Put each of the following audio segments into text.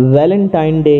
Valentine day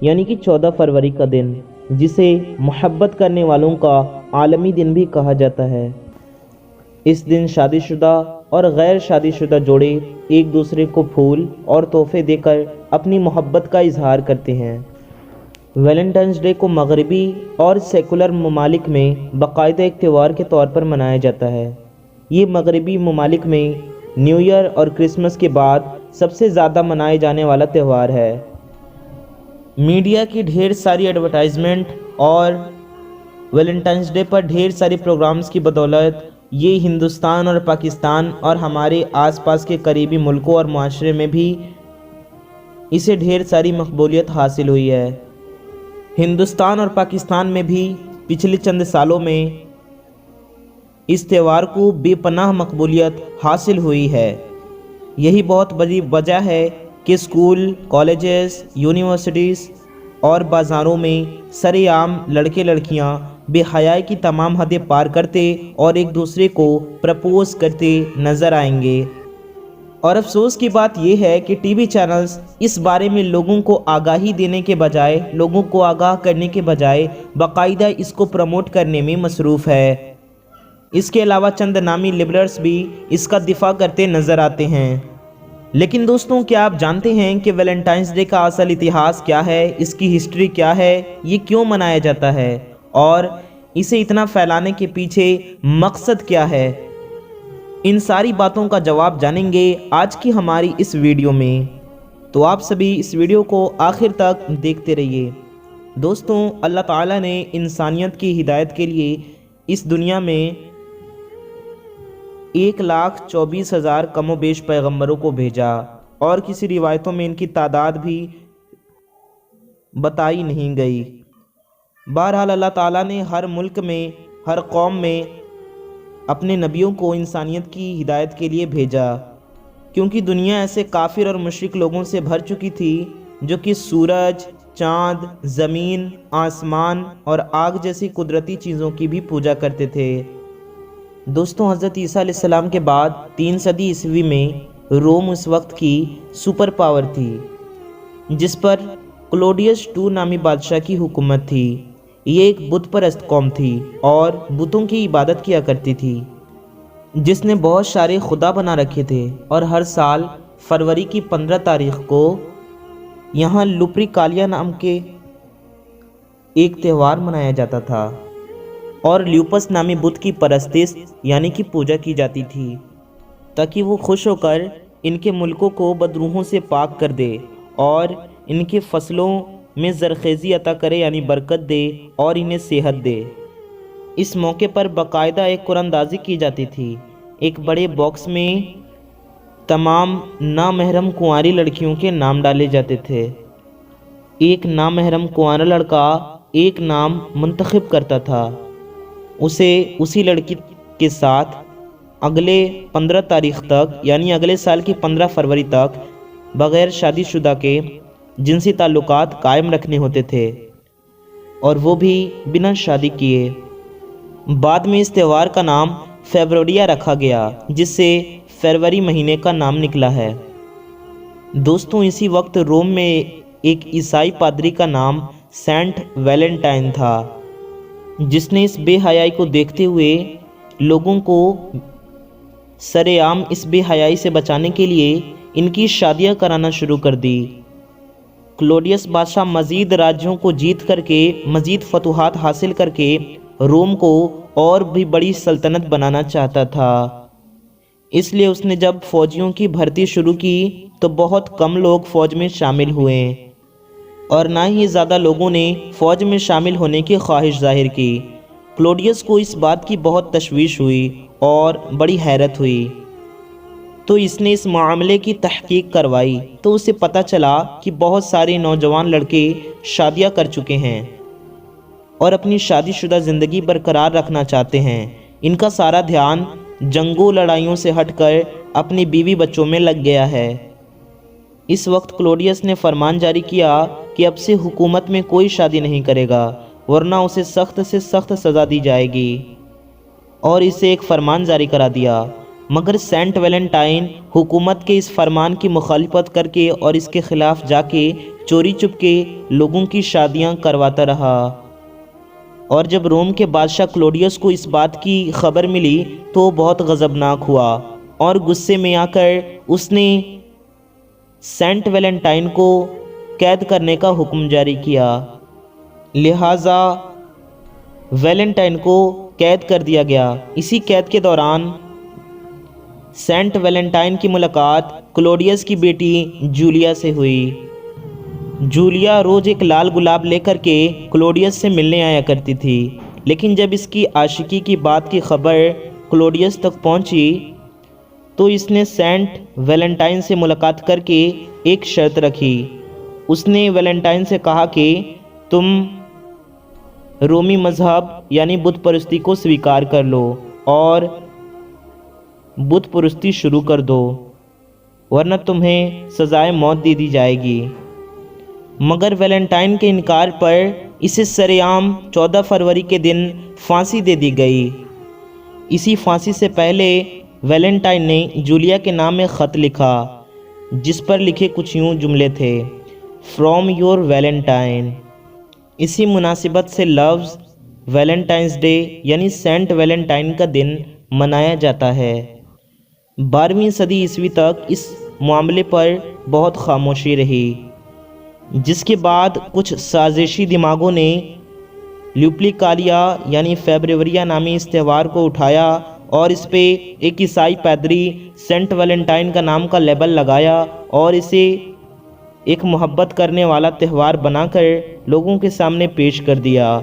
یعنی کہ 14 فروری کا دن، جسے محبت کرنے والوں کا عالمی دن بھی کہا جاتا ہے۔ اس دن شادی شدہ اور غیر شادی شدہ جوڑے ایک دوسرے کو پھول اور تحفے دے کر اپنی محبت کا اظہار کرتے ہیں۔ ویلنٹائنز ڈے کو مغربی اور سیکولر ممالک میں باقاعدہ ایک تہوار کے طور پر منایا جاتا ہے۔ یہ مغربی ممالک میں نیو ایئر اور کرسمس کے بعد سب سے زیادہ منائے جانے والا تہوار ہے۔ میڈیا کی ڈھیر ساری ایڈورٹائزمنٹ اور ویلنٹائنز ڈے پر ڈھیر سارے پروگرامز کی بدولت یہ ہندوستان اور پاکستان اور ہمارے آس پاس کے قریبی ملکوں اور معاشرے میں بھی اسے ڈھیر ساری مقبولیت حاصل ہوئی ہے۔ ہندوستان اور پاکستان میں بھی پچھلے چند سالوں میں اس تہوار کو بے پناہ مقبولیت حاصل ہوئی ہے۔ یہی بہت بڑی وجہ ہے کہ اسکول، کالجز، یونیورسٹیز اور بازاروں میں سر عام لڑکے لڑکیاں بے حیائی کی تمام حدیں پار کرتے اور ایک دوسرے کو پرپوز کرتے نظر آئیں گے۔ اور افسوس کی بات یہ ہے کہ ٹی وی چینلز اس بارے میں لوگوں کو آگاہی دینے کے بجائے، لوگوں کو آگاہ کرنے کے بجائے باقاعدہ اس کو پروموٹ کرنے میں مصروف ہے۔ اس کے علاوہ چند نامی لبرلز بھی اس کا دفاع کرتے نظر آتے ہیں۔ لیکن دوستوں، کیا آپ جانتے ہیں کہ ویلنٹائنز ڈے کا اصل اتہاس کیا ہے؟ اس کی ہسٹری کیا ہے؟ یہ کیوں منایا جاتا ہے؟ اور اسے اتنا پھیلانے کے پیچھے مقصد کیا ہے؟ ان ساری باتوں کا جواب جانیں گے آج کی ہماری اس ویڈیو میں، تو آپ سبھی اس ویڈیو کو آخر تک دیکھتے رہیے۔ دوستوں، اللہ تعالیٰ نے انسانیت کی ہدایت کے لیے اس دنیا میں 1,24,000 کم و بیش پیغمبروں کو بھیجا، اور کسی روایتوں میں ان کی تعداد بھی بتائی نہیں گئی۔ بہرحال اللہ تعالیٰ نے ہر ملک میں، ہر قوم میں اپنے نبیوں کو انسانیت کی ہدایت کے لیے بھیجا، کیونکہ دنیا ایسے کافر اور مشرک لوگوں سے بھر چکی تھی جو کہ سورج، چاند، زمین، آسمان اور آگ جیسی قدرتی چیزوں کی بھی پوجا کرتے تھے۔ دوستوں، حضرت عیسیٰ علیہ السلام کے بعد 3 صدی عیسوی میں روم اس وقت کی سپر پاور تھی، جس پر کلوڈیس II نامی بادشاہ کی حکومت تھی۔ یہ ایک بت پرست قوم تھی اور بتوں کی عبادت کیا کرتی تھی، جس نے بہت سارے خدا بنا رکھے تھے، اور ہر سال فروری کی 15 تاریخ کو یہاں لوپریکالیا نام کے ایک تہوار منایا جاتا تھا، اور لیوپس نامی بت کی پرستش یعنی کہ پوجا کی جاتی تھی، تاکہ وہ خوش ہو کر ان کے ملکوں کو بدروحوں سے پاک کر دے اور ان کے فصلوں میں زرخیزی عطا کرے یعنی برکت دے اور انہیں صحت دے۔ اس موقع پر باقاعدہ ایک قرآن اندازی کی جاتی تھی۔ ایک بڑے باکس میں تمام نامحرم کنواری لڑکیوں کے نام ڈالے جاتے تھے۔ ایک نامحرم کنوارا لڑکا ایک نام منتخب کرتا تھا، اسے اسی لڑکی کے ساتھ اگلے 15 تاریخ تک یعنی اگلے سال کی 15 فروری تک بغیر شادی شدہ کے جنسی تعلقات قائم رکھنے ہوتے تھے، اور وہ بھی بنا شادی کیے۔ بعد میں اس تہوار کا نام فیبروریا رکھا گیا، جس سے فروری مہینے کا نام نکلا ہے۔ دوستوں، اسی وقت روم میں ایک عیسائی پادری کا نام سینٹ ویلنٹائن تھا، جس نے اس بے حیائی کو دیکھتے ہوئے لوگوں کو سر عام اس بے حیائی سے بچانے کے لیے ان کی شادیاں کرانا شروع کر دی۔ کلوڈیس بادشاہ مزید راجیوں کو جیت کر کے، مزید فتوحات حاصل کر کے روم کو اور بھی بڑی سلطنت بنانا چاہتا تھا۔ اس لیے اس نے جب فوجیوں کی بھرتی شروع کی تو بہت کم لوگ فوج میں شامل ہوئے، اور نہ ہی زیادہ لوگوں نے فوج میں شامل ہونے کی خواہش ظاہر کی۔ کلوڈیس کو اس بات کی بہت تشویش ہوئی اور بڑی حیرت ہوئی، تو اس نے اس معاملے کی تحقیق کروائی، تو اسے پتہ چلا کہ بہت سارے نوجوان لڑکے شادیاں کر چکے ہیں اور اپنی شادی شدہ زندگی برقرار رکھنا چاہتے ہیں۔ ان کا سارا دھیان جنگوں لڑائیوں سے ہٹ کر اپنی بیوی بچوں میں لگ گیا ہے۔ اس وقت کلوڈیس نے فرمان جاری کیا کہ اب سے حکومت میں کوئی شادی نہیں کرے گا، ورنہ اسے سخت سے سخت سزا دی جائے گی، اور اسے ایک فرمان جاری کرا دیا، مگر سینٹ ویلنٹائن حکومت کے اس فرمان کی مخالفت کر کے اور اس کے خلاف جا کے چوری چپ کے لوگوں کی شادیاں کرواتا رہا، اور جب روم کے بادشاہ کلوڈیس کو اس بات کی خبر ملی تو وہ بہت غضبناک ہوا اور غصے میں آ کر اس نے سینٹ ویلنٹائن کو قید کرنے کا حکم جاری کیا۔ لہٰذا ویلنٹائن کو قید کر دیا گیا۔ اسی قید کے دوران سینٹ ویلنٹائن کی ملاقات کلوڈیس کی بیٹی جولیا سے ہوئی۔ جولیا روز ایک لال گلاب لے کر کے کلوڈیس سے ملنے آیا کرتی تھی، لیکن جب اس کی عاشقی کی بات کی خبر کلوڈیس تک پہنچی تو اس نے سینٹ ویلنٹائن سے ملاقات کر کے ایک شرط رکھی۔ اس نے ویلنٹائن سے کہا کہ تم رومی مذہب یعنی بت پرستی کو سویکار کر لو اور بت پرستی شروع کر دو، ورنہ تمہیں سزائے موت دے دی جائے گی۔ مگر ویلنٹائن کے انکار پر اسے سرعام 14 فروری کے دن پھانسی دے دی گئی۔ اسی پھانسی سے پہلے ویلنٹائن نے جولیا کے نام میں خط لکھا، جس پر لکھے کچھ یوں جملے تھے: فرام یور ویلنٹائن۔ اسی مناسبت سے لفظ ویلنٹائنس ڈے یعنی سینٹ ویلنٹائن کا دن منایا جاتا ہے۔ 12ویں صدی عیسوی تک اس معاملے پر بہت خاموشی رہی، جس کے بعد کچھ سازشی دماغوں نے لیوپلیکالیا یعنی فیبریوریا نامی اس تہوار کو اٹھایا اور اس پہ ایک عیسائی پادری سینٹ ویلنٹائن کا نام کا لیبل لگایا اور اسے ایک محبت کرنے والا تہوار بنا کر لوگوں کے سامنے پیش کر دیا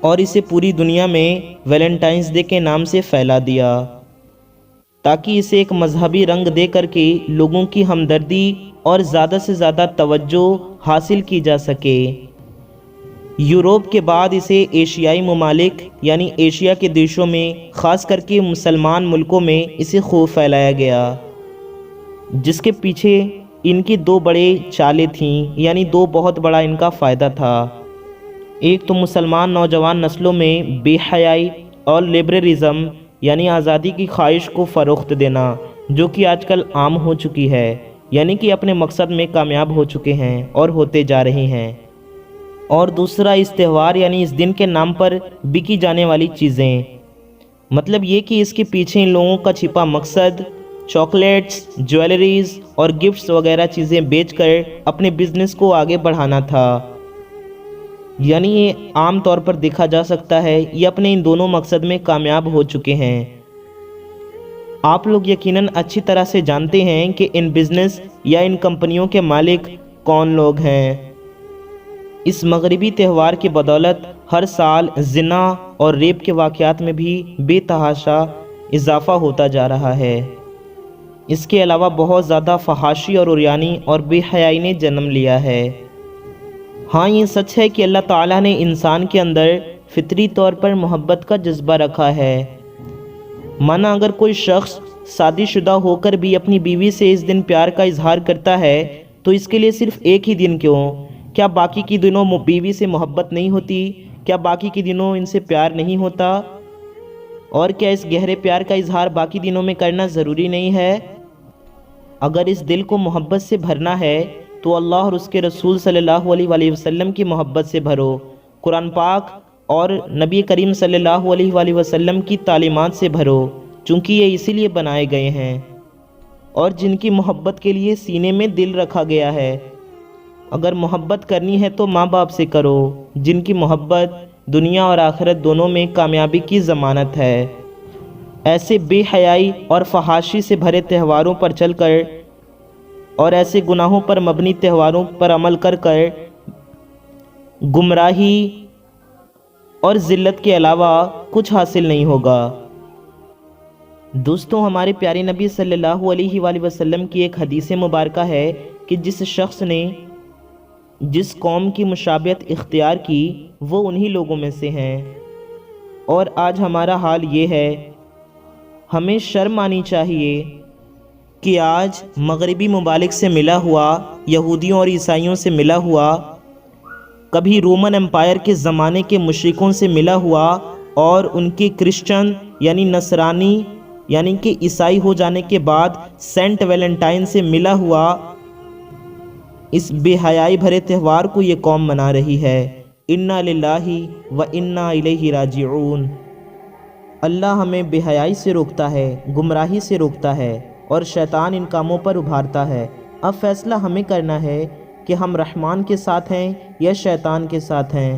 اور اسے پوری دنیا میں ویلنٹائنس ڈے کے نام سے پھیلا دیا، تاکہ اسے ایک مذہبی رنگ دے کر کے لوگوں کی ہمدردی اور زیادہ سے زیادہ توجہ حاصل کی جا سکے۔ یورپ کے بعد اسے ایشیائی ممالک یعنی ایشیا کے دیشوں میں، خاص کر کے مسلمان ملکوں میں اسے خوب پھیلایا گیا، جس کے پیچھے ان کی 2 بڑے چالیں تھیں، یعنی 2 بہت بڑا ان کا فائدہ تھا۔ ایک تو مسلمان نوجوان نسلوں میں بے حیائی اور لبرلزم یعنی آزادی کی خواہش کو فروخت دینا، جو کہ آج کل عام ہو چکی ہے، یعنی کہ اپنے مقصد میں کامیاب ہو چکے ہیں اور ہوتے جا رہے ہیں۔ اور دوسرا اس تہوار یعنی اس دن کے نام پر بکی جانے والی چیزیں، مطلب یہ کہ اس کے پیچھے ان لوگوں کا چھپا مقصد چاکلیٹس، جویلریز اور گفٹس وغیرہ چیزیں بیچ کر اپنے بزنس کو آگے بڑھانا تھا۔ یعنی یہ عام طور پر دیکھا جا سکتا ہے یہ اپنے ان دونوں مقصد میں کامیاب ہو چکے ہیں۔ آپ لوگ یقیناً اچھی طرح سے جانتے ہیں کہ ان بزنس یا ان کمپنیوں کے مالک کون لوگ ہیں۔ اس مغربی تہوار کی بدولت ہر سال زنا اور ریپ کے واقعات میں بھی بے تحاشا اضافہ ہوتا جا رہا ہے۔ اس کے علاوہ بہت زیادہ فحاشی اور عریانی اور بے حیائی نے جنم لیا ہے۔ ہاں، یہ سچ ہے کہ اللہ تعالیٰ نے انسان کے اندر فطری طور پر محبت کا جذبہ رکھا ہے۔ مانا اگر کوئی شخص شادی شدہ ہو کر بھی اپنی بیوی سے اس دن پیار کا اظہار کرتا ہے تو اس کے لیے صرف ایک ہی دن کیوں؟ کیا باقی کے دنوں بیوی سے محبت نہیں ہوتی؟ کیا باقی کے دنوں ان سے پیار نہیں ہوتا؟ اور کیا اس گہرے پیار کا اظہار باقی دنوں میں کرنا ضروری نہیں ہے؟ اگر اس دل کو محبت سے بھرنا ہے تو اللہ اور اس کے رسول صلی اللہ علیہ وسلم کی محبت سے بھرو، قرآن پاک اور نبی کریم صلی اللہ علیہ وسلم کی تعلیمات سے بھرو، چونکہ یہ اسی لیے بنائے گئے ہیں اور جن کی محبت کے لیے سینے میں دل رکھا گیا ہے۔ اگر محبت کرنی ہے تو ماں باپ سے کرو، جن کی محبت دنیا اور آخرت دونوں میں کامیابی کی ضمانت ہے۔ ایسے بے حیائی اور فحاشی سے بھرے تہواروں پر چل کر اور ایسے گناہوں پر مبنی تہواروں پر عمل کر گمراہی اور ذلت کے علاوہ کچھ حاصل نہیں ہوگا۔ دوستوں، ہمارے پیارے نبی صلی اللہ علیہ وآلہ وسلم کی ایک حدیث مبارکہ ہے کہ جس شخص نے جس قوم کی مشابہت اختیار کی وہ انہی لوگوں میں سے ہیں۔ اور آج ہمارا حال یہ ہے، ہمیں شرم آنی چاہیے کہ آج مغربی ممالک سے ملا ہوا، یہودیوں اور عیسائیوں سے ملا ہوا، کبھی رومن امپائر کے زمانے کے مشرکوں سے ملا ہوا اور ان کے کرسچن یعنی نصرانی یعنی کہ عیسائی ہو جانے کے بعد سینٹ ویلنٹائن سے ملا ہوا اس بے حیائی بھرے تہوار کو یہ قوم منا رہی ہے۔ انا للہ و انا الیہ راجعون۔ اللہ ہمیں بے حیائی سے روکتا ہے، گمراہی سے روکتا ہے اور شیطان ان کاموں پر ابھارتا ہے۔ اب فیصلہ ہمیں کرنا ہے کہ ہم رحمان کے ساتھ ہیں یا شیطان کے ساتھ ہیں۔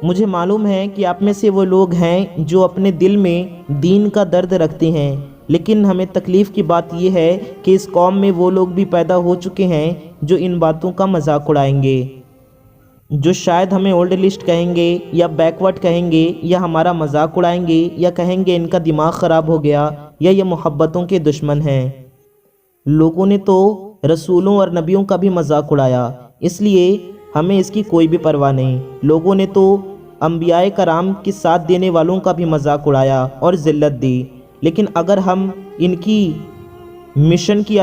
مجھے معلوم ہے کہ آپ میں سے وہ لوگ ہیں جو اپنے دل میں دین کا درد رکھتے ہیں، لیکن ہمیں تکلیف کی بات یہ ہے کہ اس قوم میں وہ لوگ بھی پیدا ہو چکے ہیں جو ان باتوں کا مذاق اڑائیں گے، جو شاید ہمیں اولڈ لسٹ کہیں گے یا بیکورڈ کہیں گے یا ہمارا مذاق اڑائیں گے یا کہیں گے ان کا دماغ خراب ہو گیا یا یہ محبتوں کے دشمن ہیں۔ لوگوں نے تو رسولوں اور نبیوں کا بھی مذاق اڑایا، اس لیے ہمیں اس کی کوئی بھی پرواہ نہیں۔ لوگوں نے تو انبیاء کرام کے ساتھ دینے والوں کا بھی مذاق اڑایا اور ذلت دی، لیکن اگر ہم ان کی مشن کی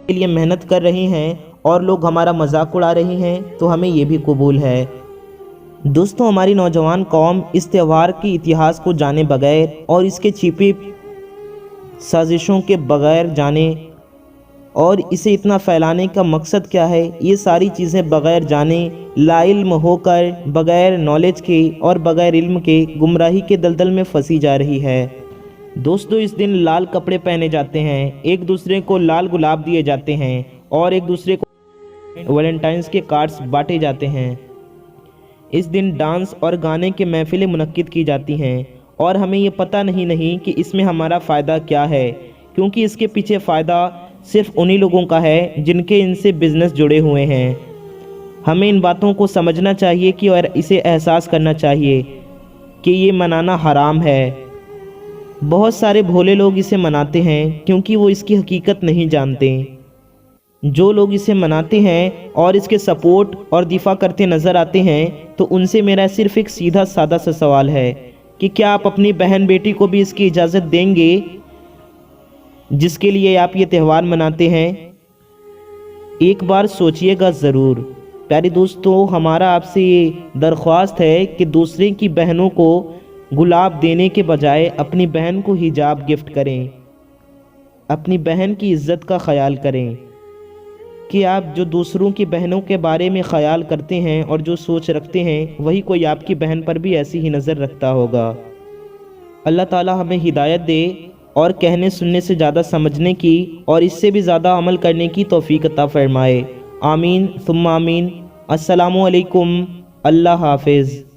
کے لیے محنت کر رہے ہیں اور لوگ ہمارا مذاق اڑا رہے ہیں تو ہمیں یہ بھی قبول ہے۔ دوستوں، ہماری نوجوان قوم اس تہوار کے اتہاس کو جانے بغیر اور اس کے چھپی سازشوں کے بغیر جانے اور اسے اتنا پھیلانے کا مقصد کیا ہے، یہ ساری چیزیں بغیر جانے، لا علم ہو کر، بغیر نالج کے اور بغیر علم کے گمراہی کے دلدل میں پھنسی جا رہی ہے۔ دوستو، اس دن لال کپڑے پہنے جاتے ہیں، ایک دوسرے کو لال گلاب دیے جاتے ہیں اور ایک دوسرے کو ویلنٹائنز کے کارڈز بانٹے جاتے ہیں۔ اس دن ڈانس اور گانے کے محفلیں منعقد کی جاتی ہیں اور ہمیں یہ پتہ نہیں کہ اس میں ہمارا فائدہ کیا ہے، کیونکہ اس کے پیچھے فائدہ صرف انہی لوگوں کا ہے جن کے ان سے بزنس جڑے ہوئے ہیں۔ ہمیں ان باتوں کو سمجھنا چاہیے کہ اور اسے احساس کرنا چاہیے کہ یہ منانا حرام ہے۔ بہت سارے بھولے لوگ اسے مناتے ہیں کیونکہ وہ اس کی حقیقت نہیں جانتے۔ جو لوگ اسے مناتے ہیں اور اس کے سپورٹ اور دفاع کرتے نظر آتے ہیں تو ان سے میرا صرف ایک سیدھا سادہ سا سوال ہے کہ کیا آپ اپنی بہن بیٹی کو بھی اس کی اجازت دیں گے جس کے لیے آپ یہ تہوار مناتے ہیں؟ ایک بار سوچئے گا ضرور۔ پیارے دوستو، ہمارا آپ سے یہ درخواست ہے کہ دوسرے کی بہنوں کو گلاب دینے کے بجائے اپنی بہن کو حجاب گفٹ کریں، اپنی بہن کی عزت کا خیال کریں کہ آپ جو دوسروں کی بہنوں کے بارے میں خیال کرتے ہیں اور جو سوچ رکھتے ہیں وہی کوئی آپ کی بہن پر بھی ایسی ہی نظر رکھتا ہوگا۔ اللہ تعالی ہمیں ہدایت دے اور کہنے سننے سے زیادہ سمجھنے کی اور اس سے بھی زیادہ عمل کرنے کی توفیق عطا فرمائے۔ آمین ثم آمین۔ السلام علیکم۔ اللہ حافظ۔